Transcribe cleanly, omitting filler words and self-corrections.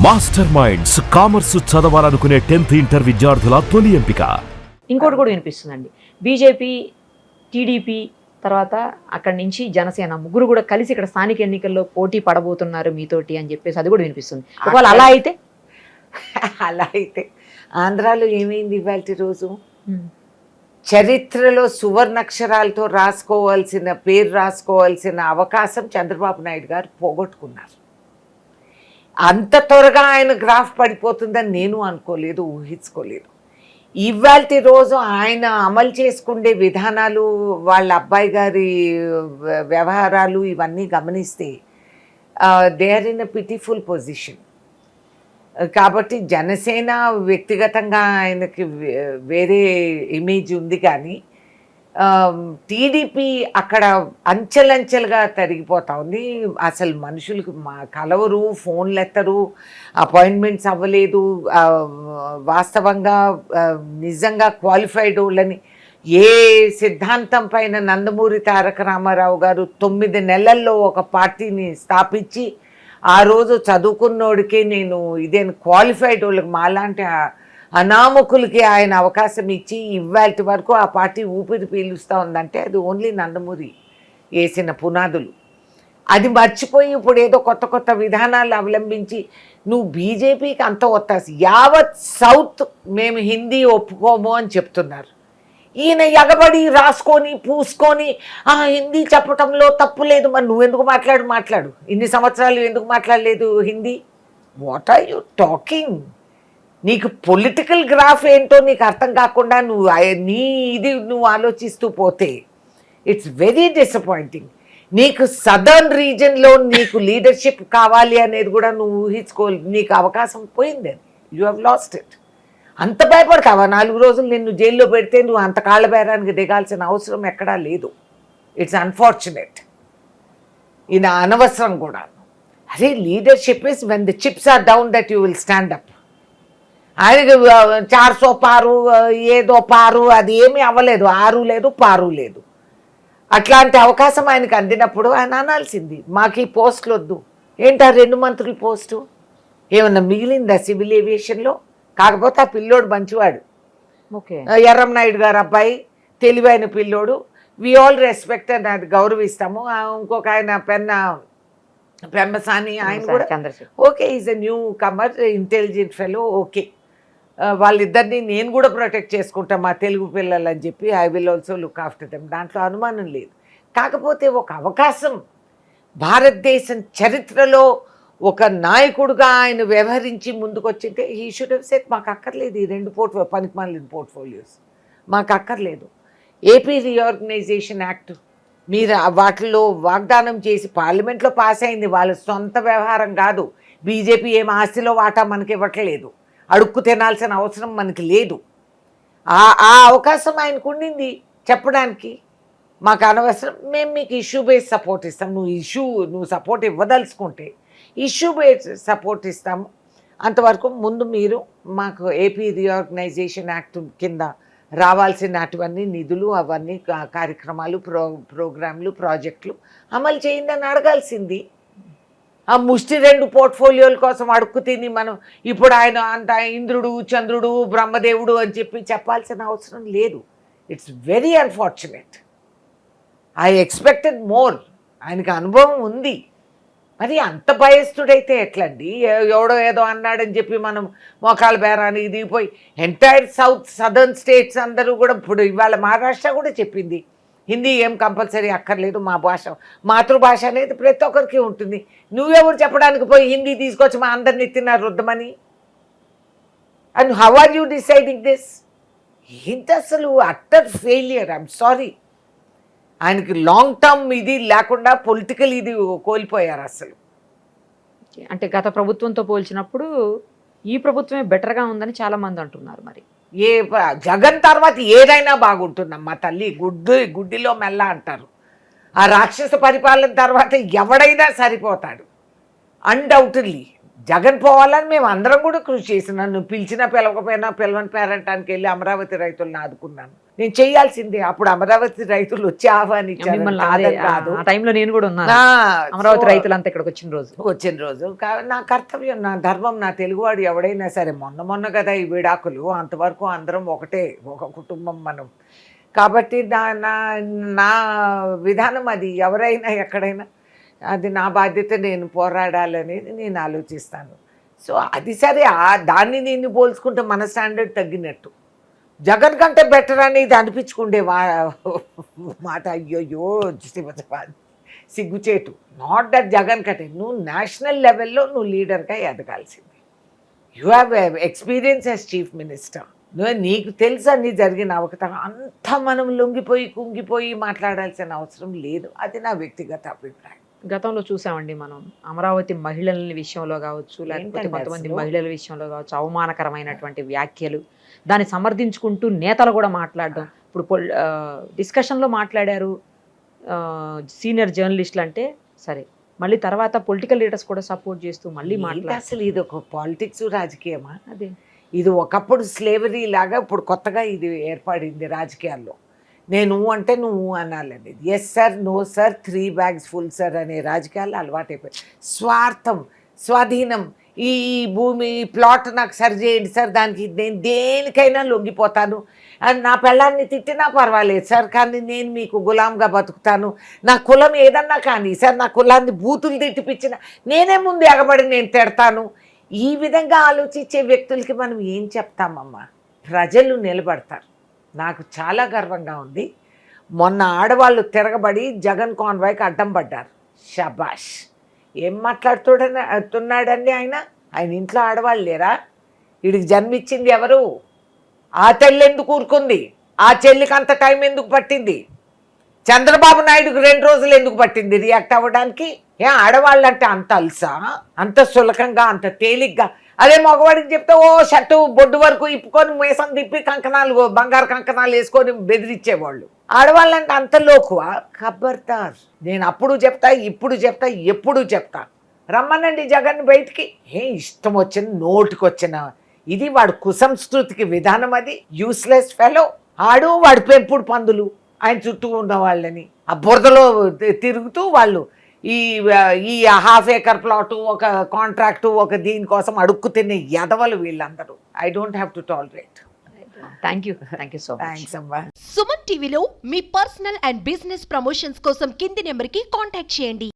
Master minds commerce చదవాలనుకునే 10th inter విద్యార్థుల తొలి ఎంపిక. ఇంకోటి కూడా వినిపిస్తుందండి, బీజేపీ, టీడీపీ తర్వాత అక్కడి నుంచి జనసేన ముగ్గురు కూడా కలిసి ఇక్కడ స్థానిక ఎన్నికల్లో పోటీ పడబోతున్నారు మీతోటి అని చెప్పేసి అది కూడా వినిపిస్తుంది. ఒకవేళ అలా అయితే ఆంధ్రాలో ఏమైంది ఇవాళ రోజు? చరిత్రలో సువర్ణాక్షరాలతో పేరు రాసుకోవాల్సిన అవకాశం చంద్రబాబు నాయుడు గారు పోగొట్టుకున్నారు. అంత త్వరగా ఆయన గ్రాఫ్ పడిపోతుందని నేను అనుకోలేదు, ఊహించుకోలేదు. ఇవాళ రోజు ఆయన అమలు చేసుకునే విధానాలు, వాళ్ళ అబ్బాయి గారి వ్యవహారాలు ఇవన్నీ గమనిస్తే they are in a pitiful position. కాబట్టి జనసేన వ్యక్తిగతంగా ఆయనకి వేరే ఇమేజ్ ఉంది, కానీ టీడీపీ అక్కడ అంచెలంచెలుగా తరిగిపోతా ఉంది. అసలు మనుషులకు కలవరు, ఫోన్లు ఎత్తరు, అపాయింట్మెంట్స్ అవ్వలేదు. వాస్తవంగా నిజంగా క్వాలిఫైడ్ వాళ్ళని ఏ సిద్ధాంతం పైన నందమూరి తారక రామారావు గారు 9 నెలల్లో ఒక పార్టీని స్థాపించి ఆ రోజు చదువుకున్నోడికి నేను ఇదేను క్వాలిఫైడ్ వాళ్ళకి మాలాంటి అనామకులకి ఆయన అవకాశం ఇచ్చి ఇవాళ వరకు ఆ పార్టీ ఊపిరి పీలుస్తూ ఉందంటే అది ఓన్లీ నందమూరి వేసిన పునాదులు. అది మర్చిపోయి ఇప్పుడు ఏదో కొత్త కొత్త విధానాలు అవలంబించి నువ్వు బీజేపీకి అంత ఒత్తాసి యావత్ సౌత్ మేము హిందీ ఒప్పుకోము అని చెప్తున్నారు. ఈయన ఎగబడి రాసుకొని పూసుకొని హిందీ చెప్పటంలో తప్పు లేదు. మరి నువ్వెందుకు మాట్లాడు ఇన్ని సంవత్సరాలు ఎందుకు మాట్లాడలేదు Hindi? What are you talking? నీకు పొలిటికల్ గ్రాఫ్ ఏంటో నీకు అర్థం కాకుండా నువ్వు ఆలోచిస్తూ పోతే ఇట్స్ వెరీ డిసప్పాయింటింగ్. నీకు సదర్న్ రీజన్లో నీకు లీడర్షిప్ కావాలి అనేది కూడా నువ్వు ఊహించుకోవాలి. నీకు అవకాశం పోయింది, యూ హ్యావ్ లాస్ట్ ఇట్. అంత భయపడతావా? 4 రోజులు నిన్ను జైల్లో పెడితే నువ్వు అంత కాళ్ళ బేరానికి దిగాల్సిన అవసరం ఎక్కడా లేదు. It's unfortunate. ఈయన అనవసరం కూడా. అదే leadership is when the chips are down that you will stand up. ఆయనకి 400 పారు ఏదో పారు అది ఏమీ అవ్వలేదు, 6 లేదు పారు లేదు. అట్లాంటి అవకాశం ఆయనకు అందినప్పుడు ఆయన అనాల్సింది మాకు ఈ పోస్టులు వద్దు. ఏంటా 2 మంత్రుల పోస్టు ఏమన్నా మిగిలిందా సివిల్ ఏవియేషన్లో? కాకపోతే ఆ పిల్లోడు మంచివాడు, ఓకే, ఎర్రంనాయుడు గారు అబ్బాయి తెలివైన పిల్లోడు. వి ఆల్ రెస్పెక్ట్ అని అది గౌరవిస్తాము. ఇంకొక ఆయన పెమ్మసాని ఆయన కూడా okay, is a newcomer, intelligent fellow, okay. వాళ్ళిద్దరిని నేను కూడా ప్రొటెక్ట్ చేసుకుంటాను మా తెలుగు పిల్లలు అని చెప్పి I will also look after them, దాంట్లో అనుమానం లేదు. కాకపోతే ఒక అవకాశం భారతదేశం చరిత్రలో ఒక నాయకుడుగా ఆయన వ్యవహరించి ముందుకు వచ్చింటే హీ షుడ్ హెవ్ సెడ్ మాకు అక్కర్లేదు ఈ 2 పనికిమాలిన పోర్ట్ఫోలియోస్, మాకు అక్కర్లేదు. ఏపీ రీఆర్గనైజేషన్ యాక్ట్ మీరు వాటిల్లో వాగ్దానం చేసి పార్లమెంట్లో పాస్ అయింది, వాళ్ళ సొంత వ్యవహారం కాదు. బీజేపీ ఏం ఆస్తిలో వాటా మనకి ఇవ్వట్లేదు, అడుక్కు తినాల్సిన అవసరం మనకి లేదు. ఆ అవకాశం ఆయనకు ఉండింది చెప్పడానికి. మాకు అనవసరం, మేము మీకు ఇష్యూ బేస్ సపోర్ట్ ఇస్తాం. నువ్వు సపోర్ట్ ఇవ్వదలుచుకుంటే ఇష్యూ బేస్ సపోర్ట్ ఇస్తాము. అంతవరకు ముందు మీరు మాకు ఏపీ రీఆర్గనైజేషన్ యాక్ట్ కింద రావాల్సినటువంటి నిధులు అవన్నీ కార్యక్రమాలు ప్రోగ్రాంలు ప్రాజెక్టులు అమలు చేయిందని అడగాల్సింది. ఆ ముష్టి 2 పోర్ట్ఫోలియోల కోసం అడుక్కు తిని మనం ఇప్పుడు ఆయన అంత ఇంద్రుడు చంద్రుడు బ్రహ్మదేవుడు అని చెప్పాల్సిన అవసరం లేదు. It's very unfortunate. I expected more. ఆయనకి అనుభవం ఉంది. మరి అంత భయస్థుడైతే ఎట్లండి? ఎవడో ఏదో అన్నాడని చెప్పి మనం మోకాల బేరానికి దిగిపోయి ఎంటైర్ సదర్న్ స్టేట్స్ అందరూ కూడా ఇప్పుడు ఇవాళ మహారాష్ట్ర కూడా చెప్పింది హిందీ ఏం కంపల్సరీ అక్కర్లేదు, మా భాష మాతృభాష అనేది ప్రతి ఒక్కరికి ఉంటుంది. నువ్వెవరు చెప్పడానికి పోయి హిందీ తీసుకొచ్చి మా అందరిని తిన్నారు రుద్దమని? And how are you deciding this? ఏంటి అసలు అట్టర్ ఫెయిలియర్. I'm sorry. ఆయనకి లాంగ్ టర్మ్ ఇది లేకుండా పొలిటికల్ ఇది కోల్పోయారు అసలు. అంటే గత ప్రభుత్వంతో పోల్చినప్పుడు ఈ ప్రభుత్వమే బెటర్గా ఉందని చాలామంది అంటున్నారు. మరి జగన్ తర్వాత ఏదైనా బాగుంటుందమ్మా తల్లి. గుడ్డిలో మెల్ల అంటారు. ఆ రాక్షస పరిపాలన తర్వాత ఎవడైనా సరిపోతాడు అన్డౌటెడ్లీ. జగన్ పోవాలని మేము అందరం కూడా కృషి చేసినాను. నువ్వు పిలిచినా పిలవకపోయినా పిలవని పేరంటానికి వెళ్ళి అమరావతి రైతులను ఆదుకున్నాను. నేను చేయాల్సిందే. అప్పుడు అమరావతి రైతులు వచ్చి ఆహ్వానించారు, మిమ్మల్ని కాదని కాదు. ఆ టైంలో నేను కూడా ఉన్నాను. నా అమరావతి సో రైతులంతా ఇక్కడికి వచ్చిన రోజు నా కర్తవ్యం, నా ధర్మం, నా తెలుగువాడు ఎవడైనా సరే. మొన్న కదా ఈ విడాకులు, అంతవరకు అందరం ఒకటే, ఒక కుటుంబం మనం. కాబట్టి నా విధానం అది. ఎవరైనా ఎక్కడైనా అది నా బాధ్యత, నేను పోరాడాలనేది నేను ఆలోచిస్తాను. సో అది సరే, దాన్ని నేను పోల్చుకుంటే మన స్టాండర్డ్ తగ్గినట్టు. జగన్ కంటే బెటర్ అనేది అనిపించుకుండే మాట. అయ్యోయ్యో సిగ్గుచేటు. నాట్ దట్ జగన్ కంటే, నువ్వు నేషనల్ లెవెల్లో నువ్వు లీడర్గా ఎదగాల్సింది. You have experience as chief minister. నీకు తెలుసు అన్నీ జరిగిన అవకతవక. అంత మనం లొంగిపోయి కుంగిపోయి మాట్లాడాల్సిన అవసరం లేదు. అది నా వ్యక్తిగత అభిప్రాయం. గతంలో చూసామండి మనం, అమరావతి మహిళల విషయంలో కావచ్చు, లేకపోతే ఏంటండి కొంతమంది అసలు? మహిళల విషయంలో కావచ్చు, అవమానకరమైనటువంటి వ్యాఖ్యలు, దాన్ని సమర్థించుకుంటూ నేతలు కూడా మాట్లాడడం. ఇప్పుడు డిస్కషన్లో మాట్లాడారు సీనియర్ జర్నలిస్టులు అంటే సరే, మళ్ళీ తర్వాత పొలిటికల్ లీడర్స్ కూడా సపోర్ట్ చేస్తూ మళ్ళీ ఏంటి మాట్లాడారు. అసలు ఇది ఒక పాలిటిక్స్, రాజకీయమా? అదే ఇది ఒకప్పుడు స్లేవరీ లాగా, ఇప్పుడు కొత్తగా ఇది ఏర్పడింది రాజకీయాల్లో. నేను అంటే నువ్వు అనాలని. Yes sir, no sir, 3 bags full sir అనే రాజకీయాలు అలవాటైపోయి. స్వార్థం, స్వాధీనం, ఈ భూమి ప్లాట్ నాకు సరి చేయండి సార్, దానికి నేను దేనికైనా లొంగిపోతాను, నా పెళ్ళాన్ని తిట్టినా పర్వాలేదు సార్, కానీ నేను మీకు గులాంగా బతుకుతాను, నా కులం ఏదన్నా కానీ సార్, నా కులాన్ని బూతులు తిట్టిపించిన నేనే ముందు ఎగబడి నేను తిడతాను. ఈ విధంగా ఆలోచించే వ్యక్తులకి మనం ఏం చెప్తామమ్మా? ప్రజలు నిలబడతారు. నాకు చాలా గర్వంగా ఉంది. మొన్న ఆడవాళ్ళు తిరగబడి జగన్ కాన్వాయ్కి అడ్డం పడ్డారు. షబాష్. ఏం మాట్లాడుతున్నాడండి ఆయన ఇంట్లో ఆడవాళ్ళు లేరా? వీడికి జన్మిచ్చింది ఎవరు? ఆ చెల్లి ఎందుకు ఊరుకుంది? ఆ చెల్లికి అంత టైం ఎందుకు పట్టింది? చంద్రబాబు నాయుడుకి 2 రోజులు ఎందుకు పట్టింది రియాక్ట్ అవ్వడానికి? ఆడవాళ్ళంటే అంత అల్సా, అంత సులకంగా, అంత తేలిగ్గా? అదే మగవాడికి చెప్తే ఓ షర్టు బొడ్డు వరకు ఇప్పుకొని మీసం తిప్పి కంకణాలు, బంగారు కంకణాలు వేసుకొని బెదిరించేవాళ్ళు. ఆడవాళ్ళంటే అంత లోకువా? ఖబర్దార్. నేను అప్పుడు చెప్తా, ఇప్పుడు చెప్తా, ఎప్పుడు చెప్తా. రమ్మనండి జగన్ బయటికి. ఇష్టం వచ్చిన నోటికి వచ్చిన ఇది వాడు కుసంస్కృతికి విధానం. అది యూస్లెస్ ఫెలో. వాడి పెంపుడు పందులు ఆయన చుట్టూ ఉన్న వాళ్ళని ఆ బురదలో తిరుగుతూ వాళ్ళు ఈ ½ acre ప్లాటు, ఒక కాంట్రాక్టు, ఒక దీనికోసం అడుక్కు తినే ఎదవలు వీళ్ళందరూ. I don't have to tolerate. Thank you so much. Thanks అమ్మా. సుమన్ టీవీలో మీ పర్సనల్ అండ్ బిజినెస్ ప్రమోషన్స్ కోసం కింది నెంబర్కి కాంటాక్ట్ చేయండి.